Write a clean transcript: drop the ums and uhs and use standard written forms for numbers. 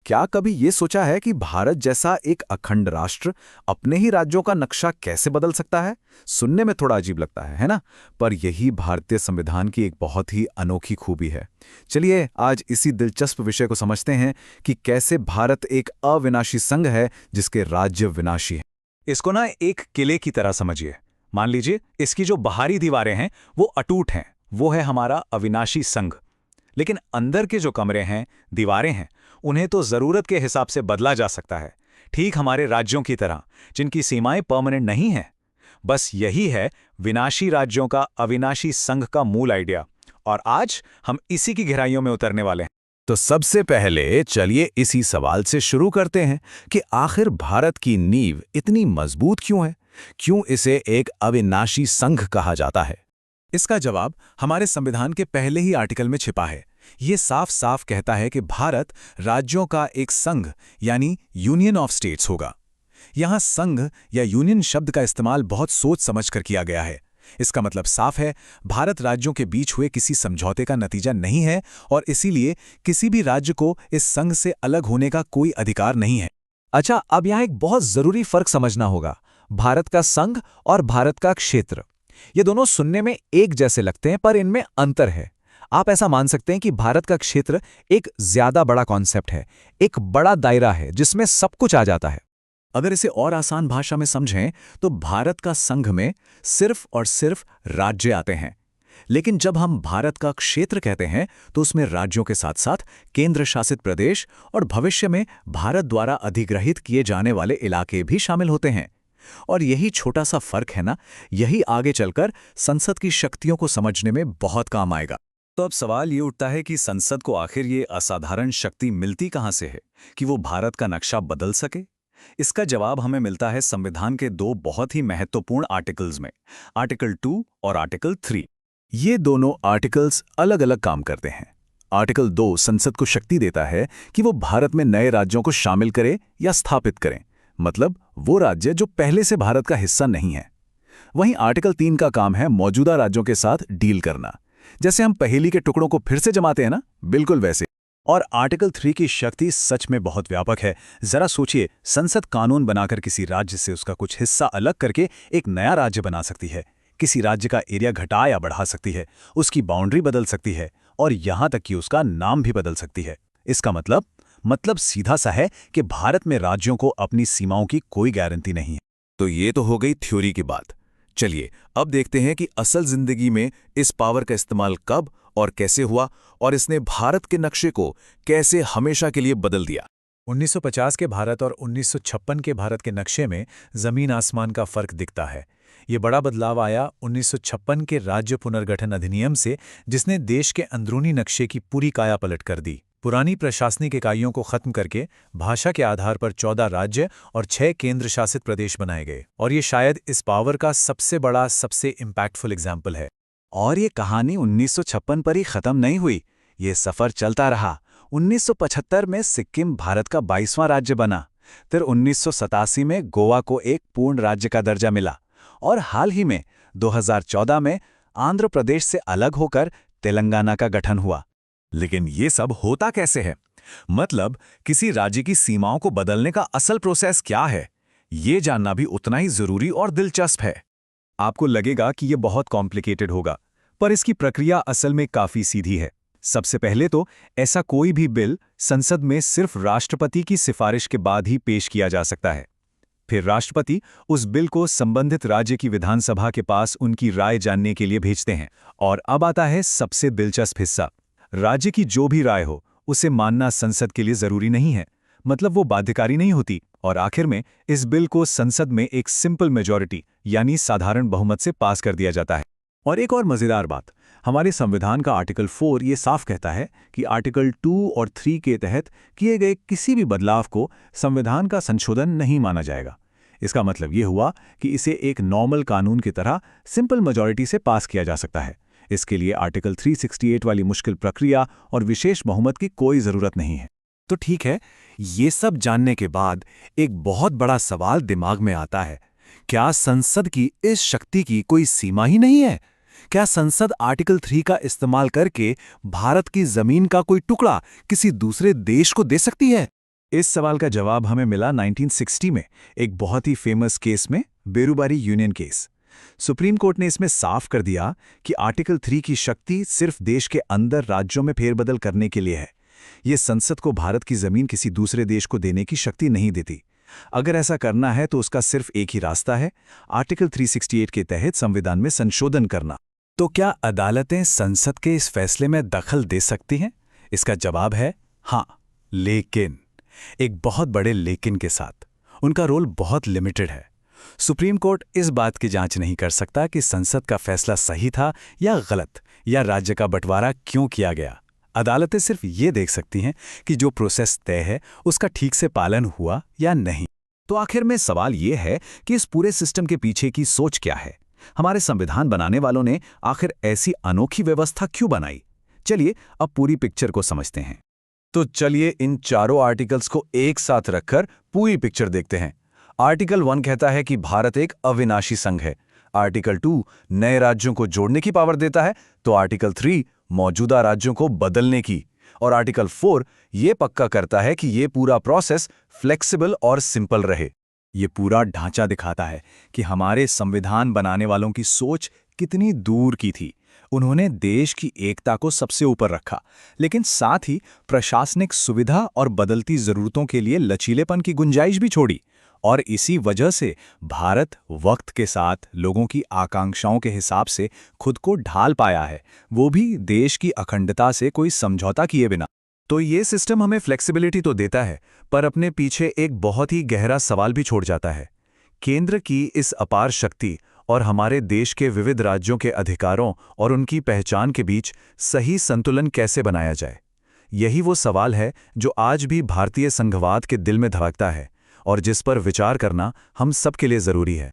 क्या कभी ये सोचा है कि भारत जैसा एक अखंड राष्ट्र अपने ही राज्यों का नक्शा कैसे बदल सकता है? सुनने में थोड़ा अजीब लगता है ना? पर यही भारतीय संविधान की एक बहुत ही अनोखी खूबी है। चलिए आज इसी दिलचस्प विषय को समझते हैं कि कैसे भारत एक अविनाशी संघ है जिसके राज्य विनाशी हैं। इसको ना एक किले की तरह समझिए। मान लीजिए इसकी जो बाहरी दीवारें हैं वो अटूट हैं, वो है हमारा अविनाशी संघ। लेकिन अंदर के जो कमरे हैं, दीवारें हैं, उन्हें तो जरूरत के हिसाब से बदला जा सकता है, ठीक हमारे राज्यों की तरह जिनकी सीमाएं परमानेंट नहीं हैं। बस यही है विनाशी राज्यों का अविनाशी संघ का मूल आइडिया, और आज हम इसी की गहराइयों में उतरने वाले हैं। तो सबसे पहले चलिए इसी सवाल से शुरू करते हैं कि आखिर भारत की नींव इतनी मजबूत क्यों है? क्यों इसे एक अविनाशी संघ कहा जाता है? इसका जवाब हमारे संविधान के पहले ही आर्टिकल में छिपा है। ये साफ साफ कहता है कि भारत राज्यों का एक संघ यानी यूनियन ऑफ स्टेट्स होगा। यहाँ संघ या यूनियन शब्द का इस्तेमाल बहुत सोच समझकर किया गया है। इसका मतलब साफ है, भारत राज्यों के बीच हुए किसी समझौते का नतीजा नहीं है और इसीलिए किसी भी राज्य को इस संघ से अलग होने का कोई अधिकार नहीं है। अच्छा, अब यहाँ एक बहुत जरूरी फर्क समझना होगा। भारत का संघ और भारत का क्षेत्र, ये दोनों सुनने में एक जैसे लगते हैं, पर इनमें अंतर है। आप ऐसा मान सकते हैं कि भारत का क्षेत्र एक ज्यादा बड़ा कॉन्सेप्ट है, एक बड़ा दायरा है जिसमें सब कुछ आ जाता है। अगर इसे और आसान भाषा में समझें तो भारत का संघ में सिर्फ और सिर्फ राज्य आते हैं, लेकिन जब हम भारत का क्षेत्र कहते हैं तो उसमें राज्यों के साथ साथ केंद्र शासित प्रदेश और भविष्य में भारत द्वारा अधिग्रहित किए जाने वाले इलाके भी शामिल होते हैं। और यही छोटा सा फर्क है ना, यही आगे चलकर संसद की शक्तियों को समझने में बहुत काम आएगा। तो अब सवाल ये उठता है कि संसद को आखिर ये असाधारण शक्ति मिलती कहां से है कि वो भारत का नक्शा बदल सके? इसका जवाब हमें मिलता है संविधान के दो बहुत ही महत्वपूर्ण आर्टिकल्स में, आर्टिकल 2 और आर्टिकल 3। ये दोनों आर्टिकल्स अलग अलग काम करते हैं। आर्टिकल 2 संसद को शक्ति देता है कि वो भारत में नए राज्यों को शामिल करे या स्थापित करें, मतलब वो राज्य जो पहले से भारत का हिस्सा नहीं है। वहीं आर्टिकल 3 का काम है मौजूदा राज्यों के साथ डील करना, जैसे हम पहेली के टुकड़ों को फिर से जमाते हैं ना, बिल्कुल वैसे। और आर्टिकल 3 की शक्ति सच में बहुत व्यापक है। जरा सोचिए, संसद कानून बनाकर किसी राज्य से उसका कुछ हिस्सा अलग करके एक नया राज्य बना सकती है, किसी राज्य का एरिया घटा या बढ़ा सकती है, उसकी बाउंड्री बदल सकती है और यहां तक कि उसका नाम भी बदल सकती है। इसका मतलब सीधा सा है कि भारत में राज्यों को अपनी सीमाओं की कोई गारंटी नहीं है। तो ये तो हो गई थ्योरी की बात। चलिए अब देखते हैं कि असल जिंदगी में इस पावर का इस्तेमाल कब और कैसे हुआ और इसने भारत के नक्शे को कैसे हमेशा के लिए बदल दिया। 1950 के भारत और 1956 के भारत के नक्शे में जमीन आसमान का फर्क दिखता है। ये बड़ा बदलाव आया 1956 के राज्य पुनर्गठन अधिनियम से, जिसने देश के अंदरूनी नक्शे की पूरी कायापलट कर दी। पुरानी प्रशासनिक इकाइयों को खत्म करके भाषा के आधार पर 14 राज्य और 6 केंद्र शासित प्रदेश बनाए गए, और ये शायद इस पावर का सबसे बड़ा, सबसे इम्पैक्टफुल एग्जाम्पल है। और ये कहानी 1956 पर ही खत्म नहीं हुई, ये सफर चलता रहा। 1975 में सिक्किम भारत का 22वां राज्य बना, फिर 1987 में गोवा को एक पूर्ण राज्य का दर्जा मिला, और हाल ही में 2014 में आंध्र प्रदेश से अलग होकर तेलंगाना का गठन हुआ। लेकिन ये सब होता कैसे है? मतलब किसी राज्य की सीमाओं को बदलने का असल प्रोसेस क्या है, ये जानना भी उतना ही जरूरी और दिलचस्प है। आपको लगेगा कि ये बहुत कॉम्प्लिकेटेड होगा, पर इसकी प्रक्रिया असल में काफी सीधी है। सबसे पहले तो ऐसा कोई भी बिल संसद में सिर्फ राष्ट्रपति की सिफारिश के बाद ही पेश किया जा सकता है। फिर राष्ट्रपति उस बिल को संबंधित राज्य की विधानसभा के पास उनकी राय जानने के लिए भेजते हैं। और अब आता है सबसे दिलचस्प हिस्सा। राज्य की जो भी राय हो उसे मानना संसद के लिए जरूरी नहीं है, मतलब वो बाध्यकारी नहीं होती। और आखिर में इस बिल को संसद में एक सिंपल मेजॉरिटी यानी साधारण बहुमत से पास कर दिया जाता है। और एक और मजेदार बात, हमारे संविधान का आर्टिकल 4 ये साफ कहता है कि आर्टिकल 2 और 3 के तहत किए गए किसी भी बदलाव को संविधान का संशोधन नहीं माना जाएगा। इसका मतलब ये हुआ कि इसे एक नॉर्मल कानून की तरह सिंपल मेजॉरिटी से पास किया जा सकता है। इसके लिए आर्टिकल 368 वाली मुश्किल प्रक्रिया और विशेष बहुमत की कोई जरूरत नहीं है। तो ठीक है, ये सब जानने के बाद एक बहुत बड़ा सवाल दिमाग में आता है, क्या संसद की इस शक्ति की कोई सीमा ही नहीं है? क्या संसद आर्टिकल 3 का इस्तेमाल करके भारत की जमीन का कोई टुकड़ा किसी दूसरे देश को दे सकती है? इस सवाल का जवाब हमें मिला 1960 में एक बहुत ही फेमस केस में, Berubari union case. Supreme court ने इसमें साफ कर दिया कि आर्टिकल 3 की शक्ति सिर्फ देश के अंदर राज्यों में फेरबदल करने के लिए है। ये संसद को भारत की जमीन किसी दूसरे देश को देने की शक्ति नहीं देती। अगर ऐसा करना है तो उसका सिर्फ एक ही रास्ता है, आर्टिकल 368 के तहत संविधान में संशोधन करना। तो क्या अदालतें संसद के इस फैसले में दखल दे सकती हैं? इसका जवाब है हाँ, लेकिन एक बहुत बड़े लेकिन के साथ। उनका रोल बहुत लिमिटेड है। सुप्रीम कोर्ट इस बात की जांच नहीं कर सकता कि संसद का फैसला सही था या गलत, या राज्य का बंटवारा क्यों किया गया। अदालतें सिर्फ ये देख सकती हैं कि जो प्रोसेस तय है उसका ठीक से पालन हुआ या नहीं। तो आखिर में सवाल ये है कि इस पूरे सिस्टम के पीछे की सोच क्या है? हमारे संविधान बनाने वालों ने आखिर ऐसी अनोखी व्यवस्था क्यों बनाई? चलिए अब पूरी पिक्चर को समझते हैं। तो चलिए इन चारों आर्टिकल्स को एक साथ रखकर पूरी पिक्चर देखते हैं। आर्टिकल 1 कहता है कि भारत एक अविनाशी संघ है। आर्टिकल 2 नए राज्यों को जोड़ने की पावर देता है, तो आर्टिकल 3 मौजूदा राज्यों को बदलने की, और आर्टिकल 4 ये पक्का करता है कि ये पूरा प्रोसेस फ्लेक्सिबल और सिंपल रहे। ये पूरा ढांचा दिखाता है कि हमारे संविधान बनाने वालों की सोच कितनी दूर की थी। उन्होंने देश की एकता को सबसे ऊपर रखा, लेकिन साथ ही प्रशासनिक सुविधा और बदलती जरूरतों के लिए लचीलेपन की गुंजाइश भी छोड़ी। और इसी वजह से भारत वक्त के साथ लोगों की आकांक्षाओं के हिसाब से खुद को ढाल पाया है, वो भी देश की अखंडता से कोई समझौता किए बिना। तो ये सिस्टम हमें फ्लेक्सिबिलिटी तो देता है, पर अपने पीछे एक बहुत ही गहरा सवाल भी छोड़ जाता है। केंद्र की इस अपार शक्ति और हमारे देश के विविध राज्यों के अधिकारों और उनकी पहचान के बीच सही संतुलन कैसे बनाया जाए? यही वो सवाल है जो आज भी भारतीय संघवाद के दिल में धड़कता है और जिस पर विचार करना हम सबके लिए जरूरी है।